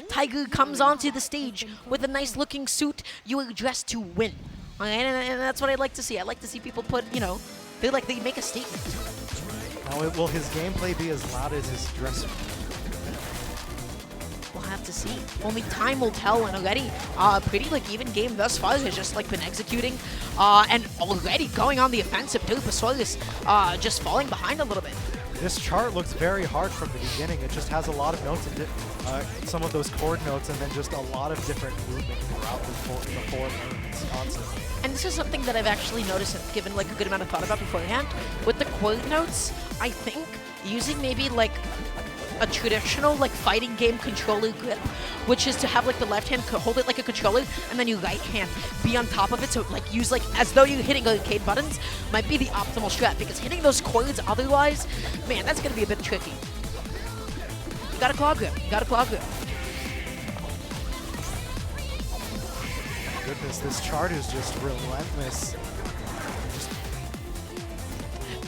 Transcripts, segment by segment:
Tyger comes onto the stage with a nice looking suit. You are dressed to win. And that's what I like to see. I like to see people put, you know, they make a statement. Now, will his gameplay be as loud as his dress? We'll have to see. Only time will tell. And already, pretty even game thus far has just been executing, and already going on the offensive. Durpasurus just falling behind a little bit. This chart looks very hard from the beginning. It just has a lot of notes and some of those chord notes, and then just a lot of different movement throughout the four moves constantly. And this is something that I've actually noticed and given a good amount of thought about beforehand. With the chord notes, I think using maybe a traditional fighting game controller grip, which is to have the left hand hold it like a controller and then your right hand be on top of it, so use as though you're hitting arcade buttons, might be the optimal strat, because hitting those chords otherwise, man, that's gonna be a bit tricky. You got a claw grip. Goodness, this chart is just relentless.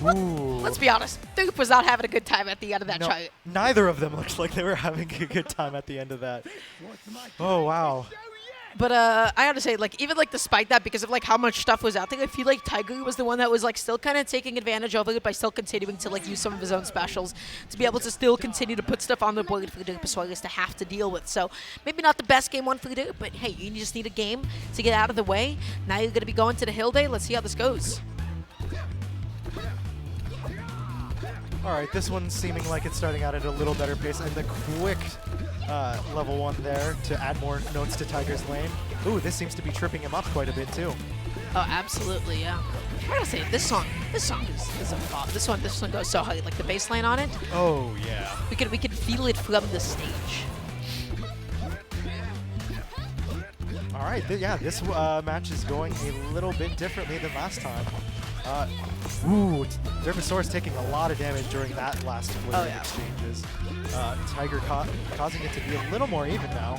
Let's be honest, Dupe was not having a good time at the end of that chart. Neither of them looked like they were having a good time at the end of that. Oh, wow. But I gotta say, even despite that, because of how much stuff was out there, I feel like Tyger was the one that was still kind of taking advantage of it by still continuing to use some of his own specials to be able to still continue to put stuff on the board for the Durpasurus to have to deal with. So maybe not the best game one for the Durp, but hey, you just need a game to get out of the way. Now you're gonna be going to the Hilde. Let's see how this goes. All right, this one's seeming like it's starting out at a little better pace, and the quick level 1 there to add more notes to Tyger's lane. Ooh, this seems to be tripping him up quite a bit too. Oh, absolutely, yeah. I gotta say, this song is a bop. This one goes so high, the bass line on it. Oh yeah. We can feel it from the stage. All right, yeah, this match is going a little bit differently than last time. Durpasurus taking a lot of damage during that last flurry of exchanges. Tyger causing it to be a little more even now.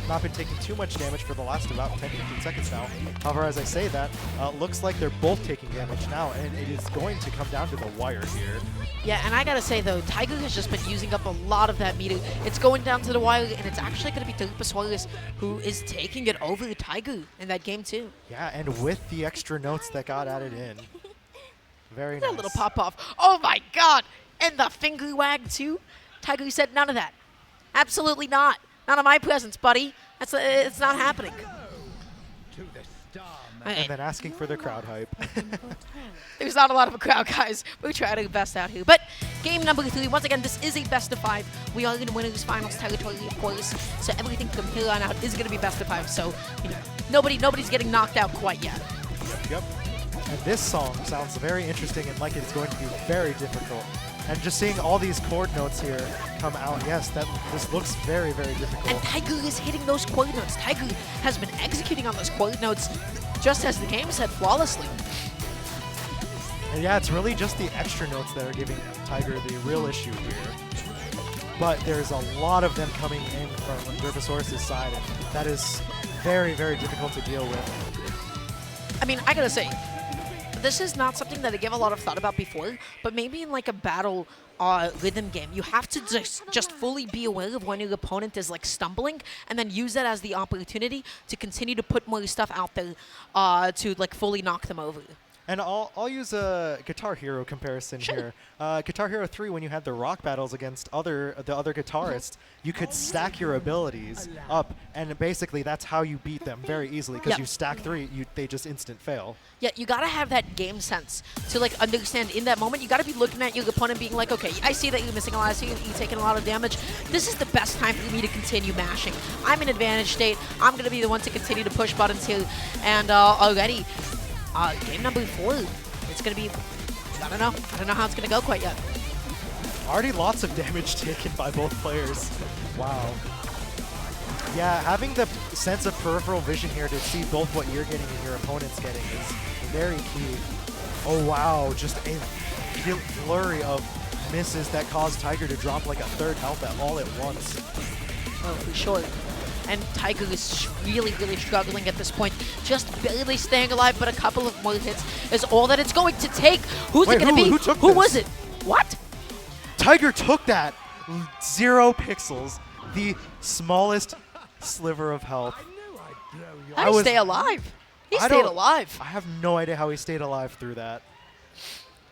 Not been taking too much damage for the last about 10-15 seconds now. However, as I say that, looks like they're both taking damage now, and it is going to come down to the wire here. Yeah, and I gotta say though, Tyger has just been using up a lot of that meter. It's going down to the wire, and it's actually gonna be Durpasurus who is taking it over Tyger in that game too. Yeah, and with the extra notes that got added in. Very nice. That little pop-off. Oh my god! And the finger wag too? Tyger said none of that. Absolutely not. Not in my presence, buddy. It's not happening. And then asking for the crowd hype. There's not a lot of a crowd, guys. We try our best out here. But game number 3, once again, this is a best of 5. We are in winners finals territory, of course. So everything from here on out is going to be best of 5. So, nobody's getting knocked out quite yet. Yep. And this song sounds very interesting and like it's going to be very difficult. And just seeing all these chord notes here come out, yes, this looks very, very difficult. And Tyger is hitting those chord notes. Tyger has been executing on those chord notes just as the game said, flawlessly. And yeah, it's really just the extra notes that are giving Tyger the real issue here. But there's a lot of them coming in from Durpasurus' side, and that is very, very difficult to deal with. I mean, I gotta say, this is not something that I gave a lot of thought about before, but maybe in a battle rhythm game, you have to just fully be aware of when your opponent is stumbling, and then use that as the opportunity to continue to put more stuff out there to fully knock them over. And I'll use a Guitar Hero comparison here. Guitar Hero 3, when you had the rock battles against the other guitarists, you could stack your abilities up, and basically that's how you beat them very easily, because you stack 3, they just instant fail. Yeah, you gotta have that game sense to understand in that moment. You gotta be looking at your opponent being like, okay, I see that you're missing a lot, I see that you're taking a lot of damage. This is the best time for me to continue mashing. I'm in advantage state. I'm gonna be the one to continue to push buttons here, and already. Game number 4, it's going to be, I don't know how it's going to go quite yet. Already lots of damage taken by both players. Wow. Yeah, having the sense of peripheral vision here to see both what you're getting and your opponent's getting is very key. Oh wow, just a flurry of misses that caused Tyger to drop a third health all at once. Oh, for sure. And Tyger is really, really struggling at this point. Just barely staying alive, but a couple of more hits is all that it's going to take. Who's it going to be? Who was it? What? Tyger took that. 0 pixels. the smallest sliver of health. How did he stay alive? He stayed alive. I have no idea how he stayed alive through that.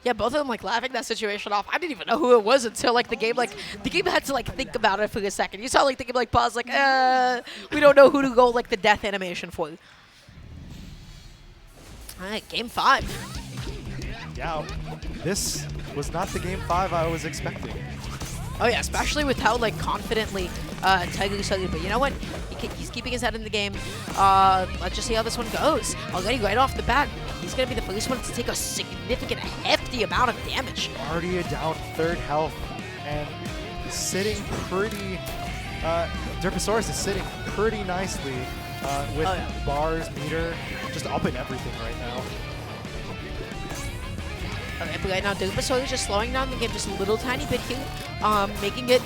Yeah, both of them like laughing that situation off. I didn't even know who it was until like the game had to like think about it for a second. You saw like the game like pause like we don't know who to go like the death animation for. All right, game 5. Yeah, this was not the game 5 I was expecting. Oh yeah, especially with how like confidently Tyger started. But you know what? He's keeping his head in the game. Let's just see how this one goes. Already right off the bat, he's going to be the first one to take a significant, hefty amount of damage. Already down 3rd health and sitting pretty... Durpasurus is sitting pretty nicely with bars, meter, just up in everything right now. Okay, but right now Durpasurus is just slowing down the game just a little tiny bit here, making it,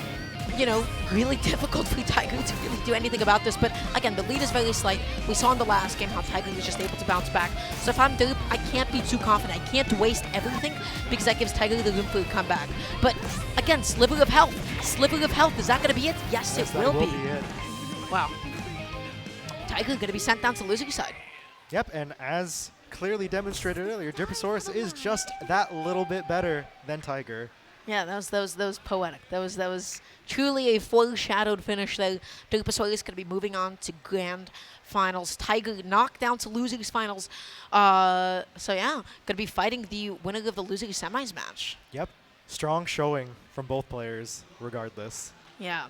you know, really difficult for Tyger to really do anything about this. But again, the lead is very slight. We saw in the last game how Tyger was just able to bounce back. So if I'm Durp, I can't be too confident. I can't waste everything because that gives Tyger the room for a comeback. But again, sliver of health. Sliver of health. Is that going to be it? Yes, it will be. It. Wow. Tyger going to be sent down to losing side. Yep, and as clearly demonstrated earlier, Durpasurus is just that little bit better than Tyger. Yeah, that was poetic. That was truly a foreshadowed finish there. Durpasurus is going to be moving on to grand finals. Tyger knocked down to losers finals. So yeah, going to be fighting the winner of the losers semis match. Yep, strong showing from both players, regardless. Yeah.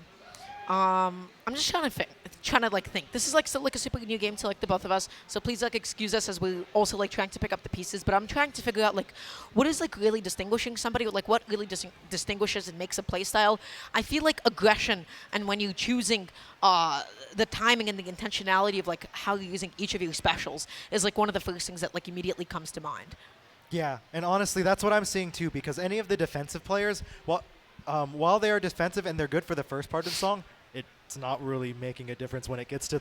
I'm just trying to think. This is like a super new game to like the both of us. So please like excuse us as we're also like trying to pick up the pieces. But I'm trying to figure out like what is like really distinguishing somebody, like what really distinguishes and makes a play style. I feel like aggression and when you're choosing the timing and the intentionality of like how you're using each of your specials is like one of the first things that like immediately comes to mind. Yeah, and honestly, that's what I'm seeing too. Because any of the defensive players, while they are defensive and they're good for the first part of the song, it's not really making a difference when it gets to the